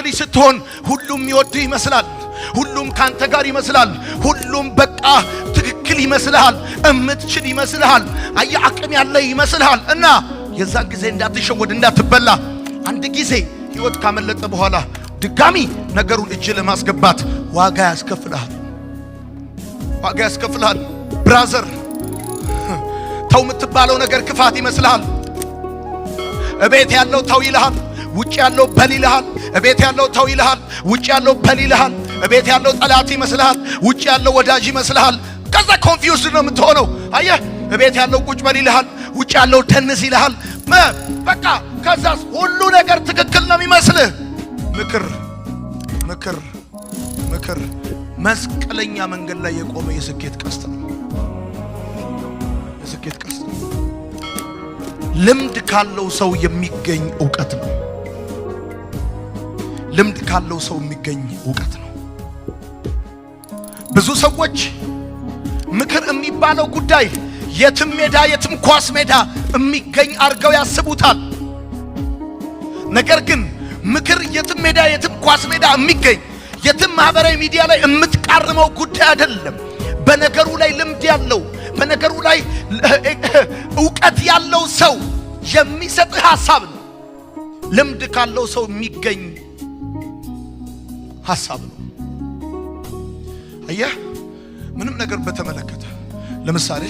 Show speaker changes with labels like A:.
A: ልጅ ስትሆን ሁሉም ይወድ ይመስላል ሁሉም ካንተ ጋር ይመስላል ሁሉም በቃ ትክክል ይመስልሃል እምትችል ይመስልሃል አይ አቅም ያለ ይመስልሃል እና የዛን ጊዜ እንዳትሸወድ እንዳትበላ አንድ ጊዜ ህይወት ካመለጠ በኋላ ድጋሚ ነገሩን እጅ ለማስገባት ዋጋ ያስከፍላል ብራዘር ተው የምትባለው ነገር ክፋት ይመስልሃል እቤት ያለው ተው ይልሃል ውጭ ያለው በል ይልሃል እቤት ያለው ተው ይልሃል ውጭ ያለው በል ይልሃል እቤት ያለው ጠላት ይመስልሃል ውጭ ያለው ወዳጅ ይመስልሃል ከዛ ኮንፊውዝድ ነው የምትሆነው አየህ እቤት ያለው ቁጭ በል ይልሃል ውጭ ያለው ተነስ ይልሃል በቃ ከዛስ ሁሉ ነገር ትክክል ነው የሚመስልህ ምክር መስቀለኛ መንገድ ላይ የቆመ የስኬት ቀስት ነው ልምድ ካለው ሰው የሚገኝ ዕውቀት ነው ብዙ ሰዎች ምክር የሚባለው ጉዳይ የትም ሜዳ የትም ኳስ ሜዳ የሚገኝ አርገው ያስቡታል ነገር ግን ምክር የትም ሜዳ የትም ኳስ ሜዳ የሚገኝ የትም ማህበራዊ ሚዲያ ላይ የምትቃርመው ጉዳይ አይደለም በነገሩ ላይ ልምድ ያለው በነገሩ ላይ ዕውቀት ያለው ሰው የሚሰጥ ሐሳብ ነው ልምድ ካለው ሰው የሚገኝ ሐሳብ ነው አየህ ምንም ነገር በተመለከተ ለምሳሌ